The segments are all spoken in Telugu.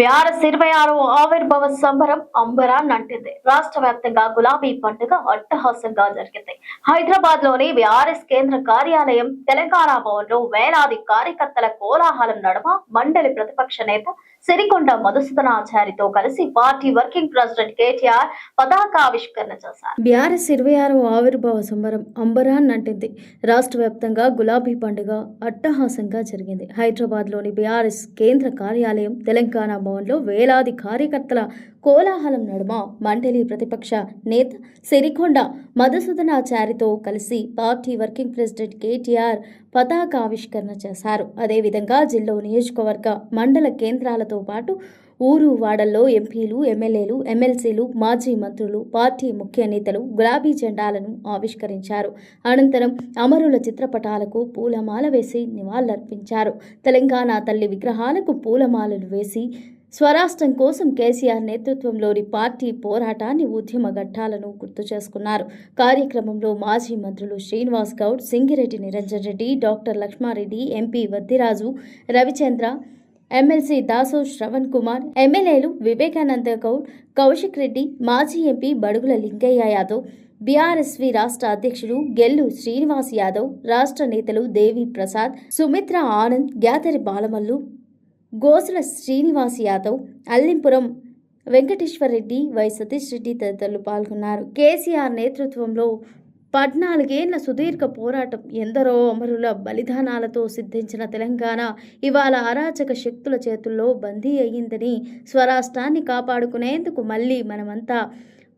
బీఆర్ఎస్ 26వ ఆవిర్భావ సంబరం అంబరాన్నంటింది. రాష్ట్ర వ్యాప్తంగా గులాబీ పండుగ అట్టహాసంగా జరిగింది. హైదరాబాద్ లోని బీఆర్ఎస్ కేంద్ర కార్యాలయం తెలంగాణ భవన్లో వేలాది కార్యకర్తల కోలాహలం నడుమ మండలి ప్రతిపక్ష నేత సిరికొండ మధుసూదనాచారితో కలిసి పార్టీ వర్కింగ్ ప్రెసిడెంట్ కేటీఆర్ పతాకావిష్కరణ చేశారు. బీఆర్ఎస్ 26వ ఆవిర్భావ సంబరం అంబరాన్నంటింది. రాష్ట్ర వ్యాప్తంగా గులాబీ పండుగ అట్టహాసంగా జరిగింది. హైదరాబాద్ లోని బీఆర్ఎస్ కేంద్ర కార్యాలయం తెలంగాణ భవన్లో వేలాది కార్యకర్తల కోలాహలం నడుమ మండలి ప్రతిపక్ష నేత సిరికొండ మధుసూదనాచారితో కలిసి పార్టీ వర్కింగ్ ప్రెసిడెంట్ కేటీఆర్ పతాకావిష్కరణ చేశారు. అదేవిధంగా జిల్లా నియోజకవర్గ మండల కేంద్రాలతో పాటు ఊరు వాడల్లో ఎంపీలు, ఎమ్మెల్యేలు, ఎమ్మెల్సీలు, మాజీ మంత్రులు, పార్టీ ముఖ్య నేతలు గులాబీ జెండాలను ఆవిష్కరించారు. అనంతరం అమరుల చిత్రపటాలకు పూలమాల వేసి నివాళులర్పించారు. తెలంగాణ తల్లి విగ్రహాలకు పూలమాలలు వేసి స్వరాష్ట్రం కోసం కేసీఆర్ నేతృత్వంలోని పార్టీ పోరాటాన్ని, ఉద్యమ ఘట్టాలను గుర్తు చేసుకున్నారు. కార్యక్రమంలో మాజీ మంత్రులు Srinivas Goud, Singireddy Niranjan Reddy, doctor Laxma Reddy, MP Vaddiraju Ravichandra, MLC Dasu Sravan Kumar, ఎమ్మెల్యేలు వివేకానంద గౌడ్, కౌశిక్ రెడ్డి, మాజీ ఎంపీ బడుగుల లింగయ్య యాదవ్, బీఆర్ఎస్వి రాష్ట్ర అధ్యక్షులు గెల్లు శ్రీనివాస్ యాదవ్, రాష్ట్ర నేతలు దేవి ప్రసాద్, సుమిత్ర ఆనంద్, గ్యాదరి బాలమల్లు, గోసుల శ్రీనివాస్ యాదవ్, అల్లింపురం వెంకటేశ్వరరెడ్డి, వై సతీష్ రెడ్డి తదితరులు పాల్గొన్నారు. కేసీఆర్ నేతృత్వంలో 14 ఏళ్ల సుదీర్ఘ పోరాటం, ఎందరో అమరుల బలిదానాలతో సిద్ధించిన తెలంగాణ ఇవాళ అరాచక శక్తుల చేతుల్లో బందీ అయ్యిందని, స్వరాష్ట్రాన్ని కాపాడుకునేందుకు మళ్లీ మనమంతా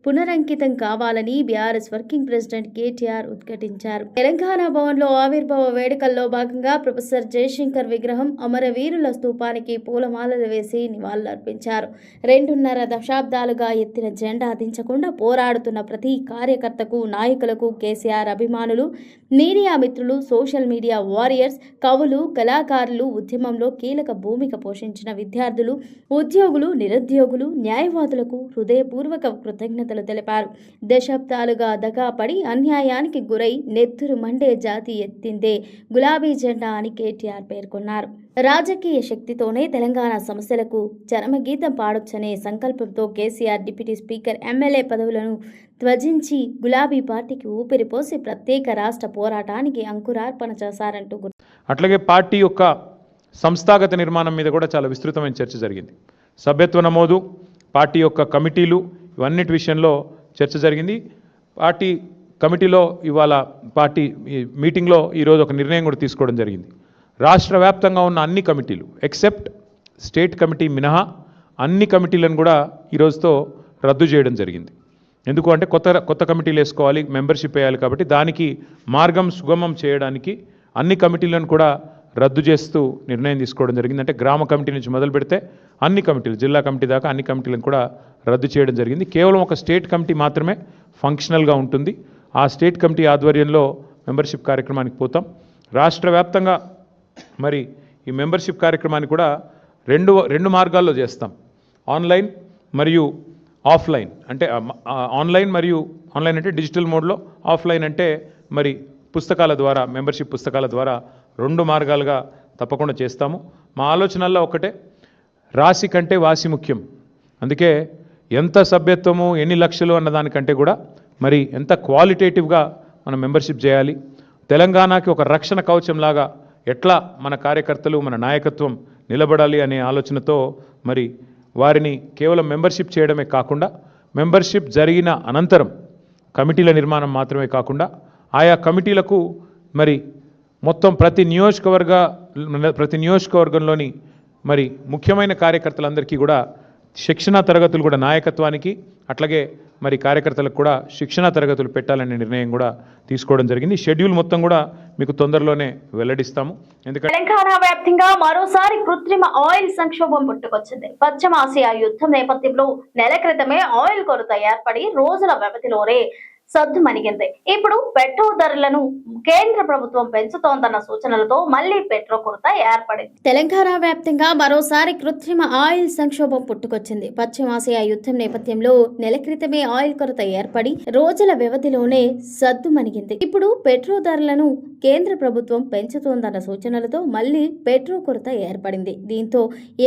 పునరంకితం కావాలని బీఆర్ఎస్ వర్కింగ్ ప్రెసిడెంట్ కేటీఆర్ ఉద్ఘాటించారు. తెలంగాణ భవన్లో ఆవిర్భావ వేడుకల్లో భాగంగా ప్రొఫెసర్ జయశంకర్ విగ్రహం, అమరవీరుల స్తూపానికి పూలమాలలు వేసి నివాళులర్పించారు. 2.5 దశాబ్దాలుగా ఎత్తిన జెండా దించకుండా పోరాడుతున్న ప్రతి కార్యకర్తకు, నాయకులకు, కేసీఆర్ అభిమానులు, మీడియా మిత్రులు, సోషల్ మీడియా వారియర్స్, కవులు, కళాకారులు, ఉద్యమంలో కీలక భూమిక పోషించిన విద్యార్థులు, ఉద్యోగులు, నిరుద్యోగులు, న్యాయవాదులకు హృదయపూర్వక కృతజ్ఞతలు తెలిపారు. దశాబ్దాలుగా దగాపడి అన్యాయానికి గురై నెత్తురు మండే జాతి ఎత్తిందే గులాబీ జెండా అని కేటీఆర్ పేర్కొన్నారు. రాజకీయ శక్తితోనే తెలంగాణ సమస్యలకు చరమగీతం పాడొచ్చనే సంకల్పంతో కేసీఆర్ డిప్యూటీ స్పీకర్, ఎమ్మెల్యే పదవులను త్యజించి గులాబీ పార్టీకి ఊపిరిపోసి ప్రత్యేక రాష్ట్ర పోరాటానికి అంకురార్పణ చేశారంటూ అట్లాగే పార్టీ యొక్క సంస్థాగత నిర్మాణం మీద కూడా చాలా విస్తృతమైన చర్చ జరిగింది. సభ్యత్వ నమోదు, పార్టీ యొక్క కమిటీలు, ఇవన్నిటి విషయంలో చర్చ జరిగింది. పార్టీ కమిటీలో ఇవాళ పార్టీ మీటింగ్లో ఈరోజు ఒక నిర్ణయం కూడా తీసుకోవడం జరిగింది. రాష్ట్ర వ్యాప్తంగా ఉన్న అన్ని కమిటీలు ఎక్సెప్ట్ స్టేట్ కమిటీ మినహా అన్ని కమిటీలను కూడా ఈరోజుతో రద్దు చేయడం జరిగింది. ఎందుకు అంటే కొత్త కమిటీలు వేసుకోవాలి, మెంబర్షిప్ వేయాలి, కాబట్టి దానికి మార్గం సుగమం చేయడానికి అన్ని కమిటీలను కూడా రద్దు చేస్తూ నిర్ణయం తీసుకోవడం జరిగింది. అంటే గ్రామ కమిటీ నుంచి మొదలు పెడితే అన్ని కమిటీలు, జిల్లా కమిటీ దాకా అన్ని కమిటీలను కూడా రద్దు చేయడం జరిగింది. కేవలం ఒక స్టేట్ కమిటీ మాత్రమే ఫంక్షనల్గా ఉంటుంది. ఆ స్టేట్ కమిటీ ఆధ్వర్యంలో మెంబర్షిప్ కార్యక్రమానికి పోతాం. రాష్ట్ర వ్యాప్తంగా మరి ఈ మెంబర్షిప్ కార్యక్రమాన్ని కూడా రెండు మార్గాల్లో చేస్తాం. ఆన్లైన్ మరియు ఆఫ్లైన్. అంటే ఆన్లైన్ అంటే డిజిటల్ మోడ్లో, ఆఫ్లైన్ అంటే మరి పుస్తకాల ద్వారా, మెంబర్షిప్ పుస్తకాల ద్వారా 2 మార్గాలుగా తప్పకుండా చేస్తాము. మా ఆలోచనల్లో ఒకటే, రాశి కంటే వాసి ముఖ్యం. అందుకే ఎంత సభ్యత్వము, ఎన్ని లక్షలు అన్నదానికంటే కూడా మరి ఎంత క్వాలిటేటివ్గా మనం మెంబర్షిప్ చేయాలి, తెలంగాణకి ఒక రక్షణ కవచంలాగా ఎట్లా మన కార్యకర్తలు, మన నాయకత్వం నిలబడాలి అనే ఆలోచనతో మరి వారిని కేవలం మెంబర్షిప్ చేయడమే కాకుండా, మెంబర్షిప్ జరిగిన అనంతరం కమిటీల నిర్మాణం మాత్రమే కాకుండా ఆయా కమిటీలకు మరి మొత్తం ప్రతి నియోజకవర్గంలోని మరి ముఖ్యమైన కార్యకర్తలందరికీ కూడా శిక్షణా తరగతులు కూడా, నాయకత్వానికి అట్లాగే మరి కార్యకర్తలకు కూడా శిక్షణా తరగతులు పెట్టాలనే నిర్ణయం కూడా తీసుకోవడం జరిగింది. షెడ్యూల్ మొత్తం కూడా మీకు తొందరలోనే వెల్లడిస్తాము. ఎందుకంటే తెలంగాణ వ్యాప్తంగా మరోసారి కృత్రిమ ఆయిల్ సంక్షోభం పుట్టుకొచ్చింది. పశ్చిమ ఆసియా యుద్ధం నేపథ్యంలో నెల క్రితమే ఆయిల్ కొరత ఏర్పడి రోజుల వ్యవధిలోనే సద్దుమణిగింది. ఇప్పుడు పెట్రోల్ ధరలను కేంద్ర ప్రభుత్వం పెంచుతోందన్న సూచనలతో మళ్లీ పెట్రోల్ కొరత ఏర్పడింది. తెలంగాణ వ్యాప్తంగా మరోసారి కృత్రిమ ఆయిల్ సంక్షోభం పుట్టుకొచ్చింది. పశ్చిమాసియా యుద్ధం నేపథ్యంలో నెల క్రితమే ఆయిల్ కొరత ఏర్పడి రోజుల వ్యవధిలోనే సద్దుమణిగింది. ఇప్పుడు పెట్రోల్ ధరలను కేంద్ర ప్రభుత్వం పెంచుతోందన్న సూచనలతో మళ్లీ పెట్రోల్ కొరత ఏర్పడింది. దీంతో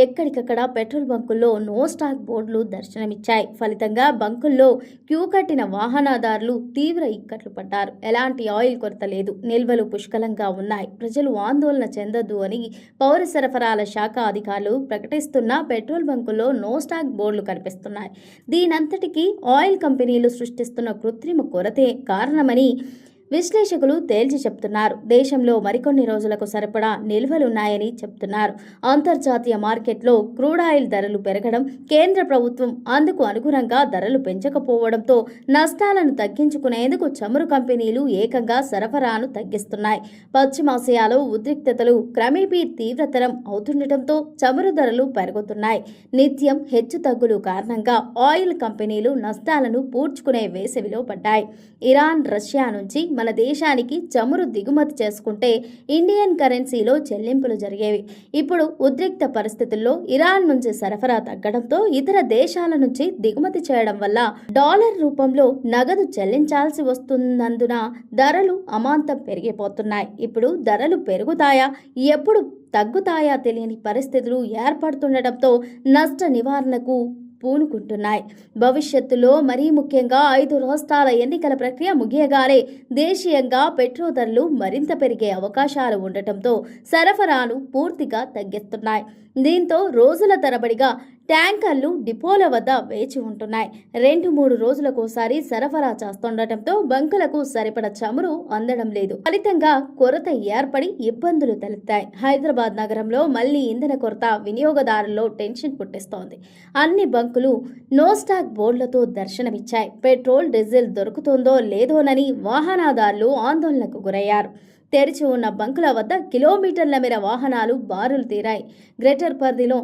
ఎక్కడికక్కడ పెట్రోల్ బంకుల్లో నో స్టాక్ బోర్డులు దర్శనమిచ్చాయి. ఫలితంగా బంకుల్లో క్యూ కట్టిన వాహనదారులు తీవ్ర ఇక్కట్లు పడ్డారు. ఎలాంటి ఆయిల్ కొరత లేదు, నిల్వలు పుష్కలంగా ఉన్నాయి. ప్రజలు ఆందోళన చెందొద్దు అని పౌర సరఫరాల శాఖ అధికారులు ప్రకటిస్తున్న పెట్రోల్ బంకుల్లో నో స్టాక్ బోర్డులు కనిపిస్తున్నాయి. దీనంతటికీ ఆయిల్ కంపెనీలు సృష్టిస్తున్న కృత్రిమ కొరతే కారణమని విశ్లేషకులు తేల్చి చెప్తున్నారు. దేశంలో మరికొన్ని రోజులకు సరిపడా నిల్వలున్నాయని చెప్తున్నారు. అంతర్జాతీయ మార్కెట్లో క్రూడ్ ఆయిల్ ధరలు పెరగడం, కేంద్ర ప్రభుత్వం అందుకు అనుగుణంగా ధరలు పెంచకపోవడంతో నష్టాలను తగ్గించుకునేందుకు చమురు కంపెనీలు ఏకంగా సరఫరాను తగ్గిస్తున్నాయి. పశ్చిమాసియాలో ఉద్రిక్తతలు క్రమేపీ తీవ్రతరం అవుతుండటంతో చమురు ధరలు పెరుగుతున్నాయి. నిత్యం హెచ్చుతగ్గులు కారణంగా ఆయిల్ కంపెనీలు నష్టాలను పూడ్చుకునే వేసవిలో పడ్డాయి. ఇరాన్, రష్యా నుంచి మన దేశానికి చమురు దిగుమతి చేసుకుంటే ఇండియన్ కరెన్సీలో చెల్లింపులు జరిగేవి. ఇప్పుడు ఉద్రిక్త పరిస్థితుల్లో ఇరాన్ నుంచి సరఫరా తగ్గడంతో ఇతర దేశాల నుంచి దిగుమతి చేయడం వల్ల డాలర్ రూపంలో నగదు చెల్లించాల్సి వస్తున్నందున ధరలు అమాంతం పెరిగిపోతున్నాయి. ఇప్పుడు ధరలు పెరుగుతాయా, ఎప్పుడు తగ్గుతాయా తెలియని పరిస్థితులు ఏర్పడుతుండటంతో నష్ట నివారణకు పూనుకుంటున్నాయి. భవిష్యత్తులో మరీ ముఖ్యంగా 5 రాష్ట్రాల ఎన్నికల ప్రక్రియ ముగియగానే దేశీయంగా పెట్రోల్ ధరలు మరింత పెరిగే అవకాశాలు ఉండటంతో సరఫరాను పూర్తిగా తగ్గిస్తున్నాయి. దీంతో రోజుల తరబడిగా ట్యాంకర్లు డిపోల వద్ద వేచి ఉంటున్నాయి. 2-3 రోజులకోసారి సరఫరా చేస్తుండటంతో బంకులకు సరిపడ చమురు అందడం లేదు. ఫలితంగా కొరత ఏర్పడి ఇబ్బందులు తలెత్తాయి. హైదరాబాద్ నగరంలో మళ్లీ ఇంధన కొరత వినియోగదారుల్లో టెన్షన్ పుట్టిస్తోంది. అన్ని బంకులు నో స్టాక్ బోర్డులతో దర్శనమిచ్చాయి. పెట్రోల్, డీజిల్ దొరుకుతుందో లేదోనని వాహనదారులు ఆందోళనకు గురయ్యారు. తెరిచి ఉన్న బంకుల వద్ద కిలోమీటర్ల మేర వాహనాలు బారులు తీరాయి. గ్రేటర్ పరిధిలో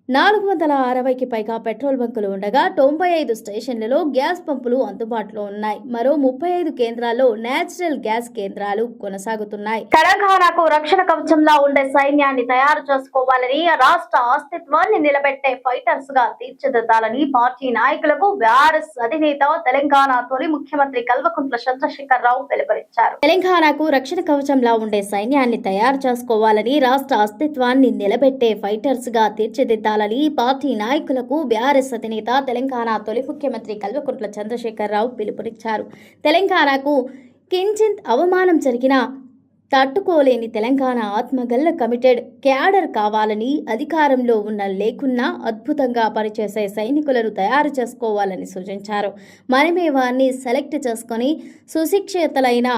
460కి పైగా పెట్రోల్ బంకులు ఉండగా 95 స్టేషన్లలో గ్యాస్ పంపులు అందుబాటులో ఉన్నాయి. మరో 35 కేంద్రాల్లో నేచురల్ గ్యాస్ కేంద్రాలు కొనసాగుతున్నాయి. తెలంగాణకు రక్షణ కవచంలా ఉండే సైన్యాన్ని తయారు చేసుకోవాలని, రాష్ట్ర అస్తిత్వాన్ని నిలబెట్టే ఫైటర్స్ గా తీర్చిదిద్దాలని పార్టీ నాయకులకు బీఆర్ఎస్ అధినేత తెలంగాణ తొలి ముఖ్యమంత్రి కల్వకుంట్ల చంద్రశేఖరరావు పిలుపునిచ్చారు. తెలంగాణకు రక్షణ కవచంలా ఉండే సైన్యాన్ని తయారు చేసుకోవాలని, రాష్ట్ర అస్తిత్వాన్ని నిలబెట్టే ఫైటర్స్ గా తీర్చిదిద్దాలని పార్టీ నాయకులకు బీఆర్ఎస్ అధినేత తెలంగాణ తొలి ముఖ్యమంత్రి కల్వకుంట్ల చంద్రశేఖరరావు పిలుపునిచ్చారు. తెలంగాణకు కించిత్ అవమానం జరిగినా తట్టుకోలేని తెలంగాణ ఆత్మగల్ల కమిటెడ్ క్యాడర్ కావాలని, అధికారంలో ఉన్న లేకున్నా అద్భుతంగా పనిచేసే సైనికులను తయారు చేసుకోవాలని సూచించారు. మనమే వారిని సెలెక్ట్ చేసుకొని సుశిక్షితులైన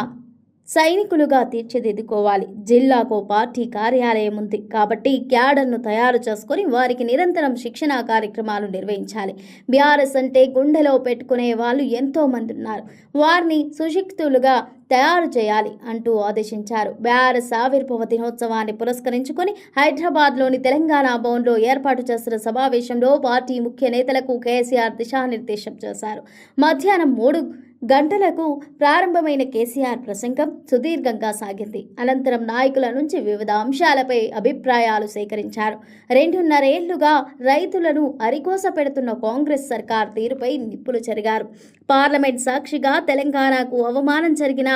సైనికులుగా తీర్చిదిద్దుకోవాలి. జిల్లాకు పార్టీ కార్యాలయం ఉంది కాబట్టి క్యాడర్ను తయారు చేసుకుని వారికి నిరంతరం శిక్షణా కార్యక్రమాలు నిర్వహించాలి. బీఆర్ఎస్ అంటే గుండెలో పెట్టుకునే వాళ్ళు ఎంతో మంది ఉన్నారు. వారిని సుశిక్షితులుగా తయారు చేయాలి అంటూ ఆదేశించారు. బీఆర్ఎస్ ఆవిర్భావ దినోత్సవాన్ని పురస్కరించుకొని హైదరాబాద్లోని తెలంగాణ భవన్లో ఏర్పాటు చేసిన సమావేశంలో పార్టీ ముఖ్య నేతలకు కేసీఆర్ దిశానిర్దేశం చేశారు. మధ్యాహ్నం 3 గంటలకు ప్రారంభమైన కేసీఆర్ ప్రసంగం సుదీర్ఘంగా సాగింది. అనంతరం నాయకుల నుంచి వివిధ అంశాలపై అభిప్రాయాలు సేకరించారు. 2.5 ఏళ్లుగా రైతులను అరికోస పెడుతున్న కాంగ్రెస్ సర్కార్ తీరుపై నిప్పులు చెరిగారు. పార్లమెంట్ సాక్షిగా తెలంగాణకు అవమానం జరిగిన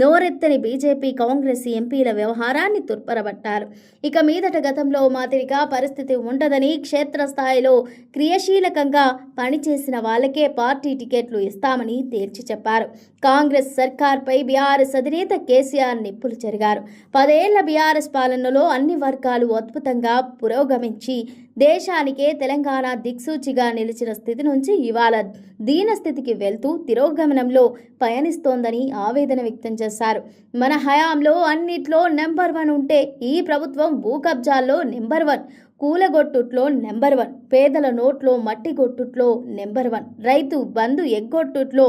నోరెత్తని బీజేపీ, కాంగ్రెస్ ఎంపీల వ్యవహారాన్ని తుర్పరబట్టారు. ఇక మీదట గతంలో మాదిరిగా పరిస్థితి ఉండదని, క్షేత్రస్థాయిలో క్రియాశీలకంగా పనిచేసిన వాళ్ళకే పార్టీ టికెట్లు ఇస్తామని తేల్చి చెప్పారు. కాంగ్రెస్ సర్కార్పై బీఆర్ఎస్ అధినేత కేసీఆర్ నిప్పులు చెరిగారు. 10 ఏళ్ల బీఆర్ఎస్ పాలనలో అన్ని వర్గాలు అద్భుతంగా పురోగమించి దేశానికే తెలంగాణ దిక్సూచిగా నిలిచిన స్థితి నుంచి ఇవాళ దీనస్థితికి వెళ్తూ తిరోగమనంలో పయనిస్తోందని ఆవేదన వ్యక్తం చేశారు. మన హయాంలో అన్నిట్లో నెంబర్ 1 ఉంటే ఈ ప్రభుత్వం భూ కబ్జాల్లో నెంబర్ 1, కూలగొట్టుట్లో నెంబర్ 1, పేదల నోట్లో మట్టి గొట్టుట్లో నెంబర్ 1, రైతు బంధు ఎగ్గొట్టుట్లో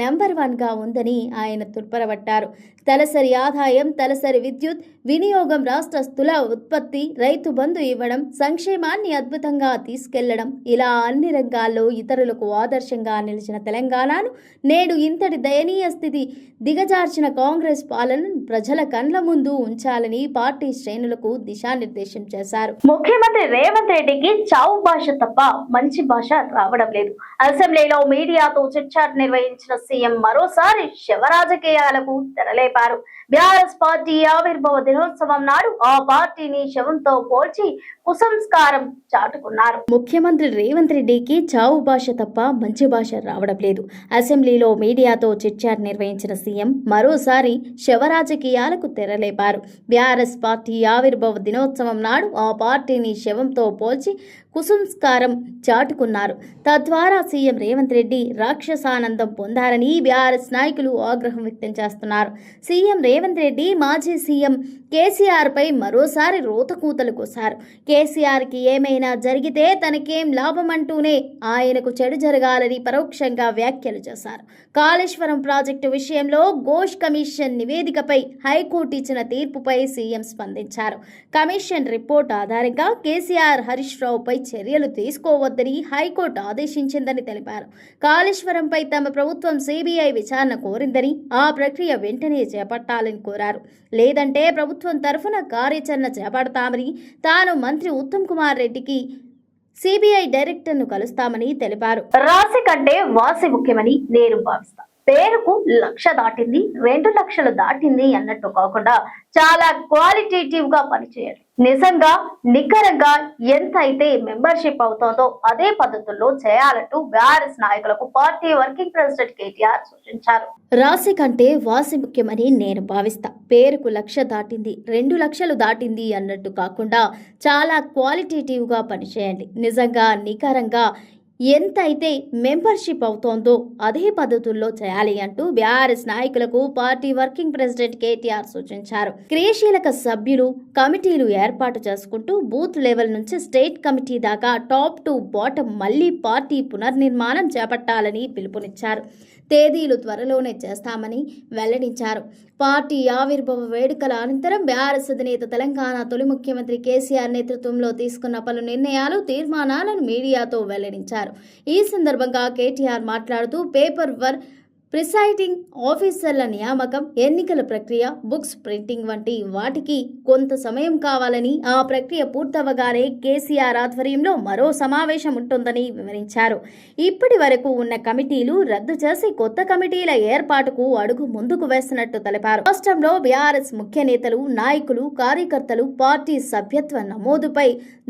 నెంబర్ 1గా ఉందని ఆయన తుర్పరబట్టారు. తలసరి ఆదాయం, తలసరి విద్యుత్ వినియోగం, రాష్ట్ర స్థూల ఉత్పత్తి, రైతు బంధు ఇవ్వడం, సంక్షేమాన్ని అద్భుతంగా తీసుకెళ్లడం, ఇలా అన్ని రంగాల్లో ఇతరులకు ఆదర్శంగా నిలిచిన తెలంగాణను నేడు ఇంతటి దయనీయ స్థితి దిగజార్చిన కాంగ్రెస్ పాలనను ప్రజల కండ్ల ముందు ఉంచాలని పార్టీ శ్రేణులకు దిశానిర్దేశం చేశారు. ముఖ్యమంత్రి రేవంత్ రెడ్డికి చావు భాష తప్ప మంచి భాష రావడం లేదు. అసెంబ్లీలో మీడియాతో చిట్చాట్ నిర్వహించిన సీఎం మరోసారి శవరాజకీయాలకు తెరలేపారు. బీఆర్ఎస్ పార్టీ ఆవిర్భావ దినోత్సవం నాడు ఆ పార్టీని శవంతో పోల్చి కుసంస్కారం చాటుకున్నారు. ముఖ్యమంత్రి రేవంత్ రెడ్డికి చావు భాష తప్ప మంచి భాష రావడం లేదు. అసెంబ్లీలో మీడియాతో చిట్చాట్ నిర్వహించిన సీఎం మరోసారి శవరాజకీయాలకు తెరలేపారు. బీఆర్ఎస్ పార్టీ ఆవిర్భావ దినోత్సవం నాడు ఆ పార్టీని శవంతో పోల్చి కుసంస్కారం చాటుకున్నారు. తద్వారా సీఎం రేవంత్ రెడ్డి రాక్షసానందం పొందారని బీఆర్ఎస్ నాయకులు ఆగ్రహం వ్యక్తం చేస్తున్నారు. సీఎం రేవంత్ రెడ్డి మాజీ సీఎం కేసీఆర్ పై మరోసారి రోతకూతలు కోశారు. కేసీఆర్కి ఏమైనా జరిగితే తనకేం లాభం అంటూనే ఆయనకు చెడు జరగాలని పరోక్షంగా వ్యాఖ్యలు చేశారు. కాళేశ్వరం ప్రాజెక్టు విషయంలో ఘోష్ కమిషన్ నివేదికపై హైకోర్టు ఇచ్చిన తీర్పుపై సీఎం స్పందించారు. కమిషన్ రిపోర్ట్ ఆధారంగా కేసీఆర్, హరీష్ రావుపై చర్యలు తీసుకోవద్దని హైకోర్టు ఆదేశించిందని తెలిపారు. కాళేశ్వరంపై తమ ప్రభుత్వం సిబిఐ విచారణ కోరిందని, ఆ ప్రక్రియ వెంటనే చేపట్టాలని కోరారు. లేదంటే ప్రభుత్వం తరఫున కార్యాచరణ చేపడతామని, తాను మంత్రి ఉత్తమ్ కుమార్ రెడ్డికి సిబిఐ డైరెక్టర్ను కలుస్తామని తెలిపారు. రాశి కంటే వాసి ముఖ్యమని నేను భావిస్తాను. పేరుకు 1,00,000 దాటింది, 2 లక్షలు దాటింది అన్నట్టు కాకుండా చాలా క్వాలిటేటివ్ గా పనిచేయాలి. నిజంగా నికరంగా ఎంత అయితే మెంబర్షిప్ అవుతుందో అదే పద్ధతుల్లో చేయాలంటూ బీఆర్ఎస్ నాయకులకు పార్టీ వర్కింగ్ ప్రెసిడెంట్ కేటీఆర్ సూచించారు. రాశి కంటే వాసి ముఖ్యమని నేను భావిస్తా. పేరుకు 1,00,000 దాటింది, 2 లక్షలు దాటింది అన్నట్టు కాకుండా చాలా క్వాలిటేటివ్ గా పనిచేయండి. నిజంగా నికరంగా ఎంత అయితే మెంబర్షిప్ అవుతోందో అదే పద్ధతుల్లో చేయాలి అంటూ బీఆర్ఎస్ నాయకులకు పార్టీ వర్కింగ్ ప్రెసిడెంట్ కేటీఆర్ సూచించారు. క్రియాశీలక సభ్యులు కమిటీలు ఏర్పాటు చేసుకుంటూ బూత్ లెవెల్ నుంచి స్టేట్ కమిటీ దాకా టాప్ టు బాటం మళ్లీ పార్టీ పునర్నిర్మాణం చేపట్టాలని పిలుపునిచ్చారు. తేదీలు త్వరలోనే చేస్తామని వెల్లడించారు. పార్టీ ఆవిర్భావ వేడుకల అనంతరం బీఆర్ఎస్ అధినేత తెలంగాణ తొలి ముఖ్యమంత్రి కేసీఆర్ నేతృత్వంలో తీసుకున్న పలు నిర్ణయాలు, తీర్మానాలను మీడియాతో వెల్లడించారు. ఈ సందర్భంగా కేటీఆర్ మాట్లాడుతూ పేపర్ వర్క్, ప్రిసైడింగ్ ఆఫీసర్ల నియామకం, ఎన్నికల ప్రక్రియ, బుక్స్ ప్రింటింగ్ వంటి వాటికి కొంత సమయం కావాలని, ఆ ప్రక్రియ పూర్తవగానే కేసీఆర్ ఆధ్వర్యంలో మరో సమావేశం ఉంటుందని వివరించారు. ఇప్పటి వరకు ఉన్న కమిటీలు రద్దు చేసి కొత్త కమిటీల ఏర్పాటుకు అడుగు ముందుకు వేస్తున్నట్టు తెలిపారు. రాష్ట్రంలో బీఆర్ఎస్ ముఖ్య నేతలు, నాయకులు, కార్యకర్తలు పార్టీ సభ్యత్వ నమోదుపై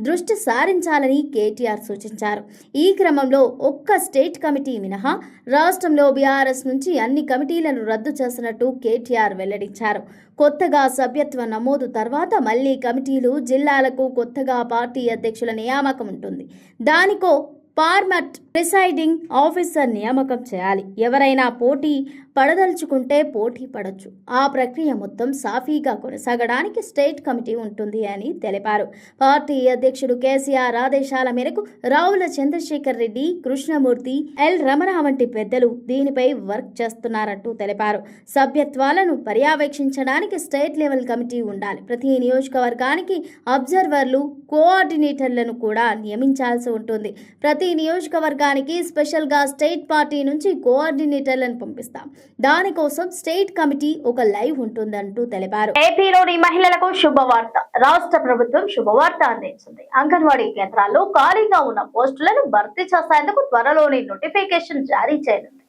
దృష్టి సారించాలని కేటీఆర్ సూచించారు. ఈ క్రమంలో ఒక్క స్టేట్ కమిటీ మినహా రాష్ట్రంలో బీఆర్ఎస్ నుంచి అన్ని కమిటీలను రద్దు చేసినట్టు కేటీఆర్ వెల్లడించారు. కొత్తగా సభ్యత్వ నమోదు తర్వాత మళ్లీ కమిటీలు, జిల్లాలకు కొత్తగా పార్టీ అధ్యక్షుల నియామకం ఉంటుంది. దానికో ఫార్మాట్, ప్రిసైడింగ్ ఆఫీసర్ నియామకం చేయాలి. ఎవరైనా పోటీ పడదలుచుకుంటే పోటీ పడొచ్చు. ఆ ప్రక్రియ మొత్తం సాఫీగా కొనసాగడానికి స్టేట్ కమిటీ ఉంటుంది అని తెలిపారు. పార్టీ అధ్యక్షుడు కేసీఆర్ ఆదేశాల మేరకు రావుల చంద్రశేఖర్ రెడ్డి, కృష్ణమూర్తి, ఎల్ రమణ వంటి పెద్దలు దీనిపై వర్క్ చేస్తున్నారంటూ తెలిపారు. సభ్యత్వాలను పర్యవేక్షించడానికి స్టేట్ లెవెల్ కమిటీ ఉండాలి. ప్రతి నియోజకవర్గానికి అబ్జర్వర్లు, కోఆర్డినేటర్లను కూడా నియమించాల్సి ఉంటుంది. ప్రతి నియోజకవర్గానికి స్పెషల్ గా స్టేట్ పార్టీ నుంచి కోఆర్డినేటర్లను పంపిస్తాం. దానికోసం స్టేట్ కమిటీ ఒక లైవ్ ఉంటుందంటూ తెలిపారు. ఏపీలోని మహిళలకు శుభవార్త. రాష్ట్ర ప్రభుత్వం శుభవార్త అందించింది. అంగన్వాడీ కేంద్రాల్లో ఖాళీగా ఉన్న పోస్టులను భర్తీ చేసేందుకు త్వరలోనే నోటిఫికేషన్ జారీ చేయనుంది.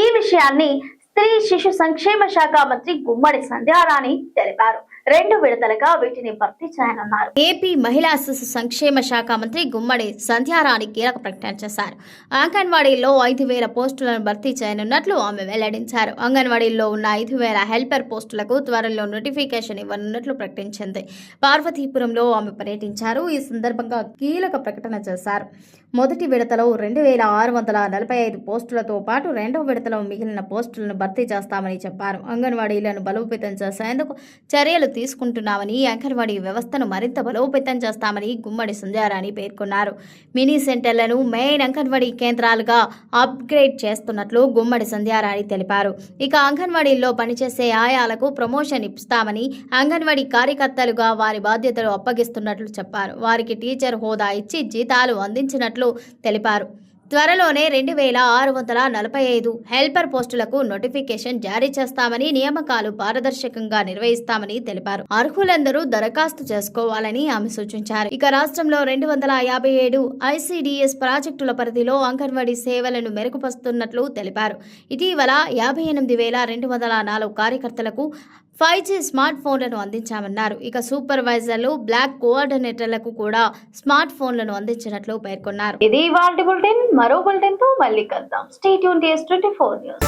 ఈ విషయాన్ని స్త్రీ శిశు సంక్షేమ శాఖ మంత్రి గుమ్మడి సంధ్యారాణి తెలిపారు. 2 విడతలుగా వీటిని భర్తీ చేయనున్నారు. ఏపీ మహిళా శిశు సంక్షేమ శాఖ మంత్రి గుమ్మడి సంధ్యారాణి కీలక ప్రకటన చేశారు. అంగన్వాడీల్లో 5,000 పోస్టులను భర్తీ చేయనున్నట్లు ఆమె వెల్లడించారు. అంగన్వాడీల్లో ఉన్న 5,000 హెల్పర్ పోస్టులకు త్వరలో నోటిఫికేషన్ ఇవ్వనున్నట్లు ప్రకటించింది. పార్వతీపురంలో ఆమె పర్యటించారు. ఈ సందర్భంగా కీలక ప్రకటన చేశారు. మొదటి విడతలో 2,645 పోస్టులతో పాటు 2వ విడతలో మిగిలిన పోస్టులను భర్తీ చేస్తామని చెప్పారు. అంగన్వాడీలను బలోపేతం చేసేందుకు చర్యలు తీసుకుంటున్నామని, అంగన్వాడీ వ్యవస్థను మరింత బలోపేతం చేస్తామని గుమ్మడి సంధ్యారాణి పేర్కొన్నారు. మినీ సెంటర్లను మెయిన్ అంగన్వాడీ కేంద్రాలుగా అప్గ్రేడ్ చేస్తున్నట్లు గుమ్మడి సంధ్యారాణి తెలిపారు. ఇక అంగన్వాడీల్లో పనిచేసే ఆయాలకు ప్రమోషన్ ఇస్తామని, అంగన్వాడీ కార్యకర్తలుగా వారి బాధ్యతలు అప్పగిస్తున్నట్లు చెప్పారు. వారికి టీచర్ హోదా ఇచ్చి జీతాలు అందించినట్లు తెలిపారు. త్వరలోనే 2645 హెల్పర్ పోస్టులకు నోటిఫికేషన్ జారీ చేస్తామని, నియామకాలు పారదర్శకంగా నిర్వహిస్తామని తెలిపారు. అర్హులందరూ దరఖాస్తు చేసుకోవాలని ఆమె సూచించారు. ఇక రాష్ట్రంలో 257 ఐసీడీఎస్ ప్రాజెక్టుల పరిధిలో అంగన్వాడీ సేవలను మెరుగుపరుస్తున్నట్లు తెలిపారు. ఇటీవల 58,204 కార్యకర్తలకు 5G స్మార్ట్ ఫోన్లను అందించామన్నారు. ఇక సూపర్వైజర్లు, బ్లాక్ కోఆర్డినేటర్లకు కూడా స్మార్ట్ ఫోన్లను అందించినట్లు పేర్కొన్నారు. ఇది ఇవాల్టి బులెటిన్. మరో బులెటిన్ తో మళ్ళీ కలుద్దాం. Stay tune to S24 news.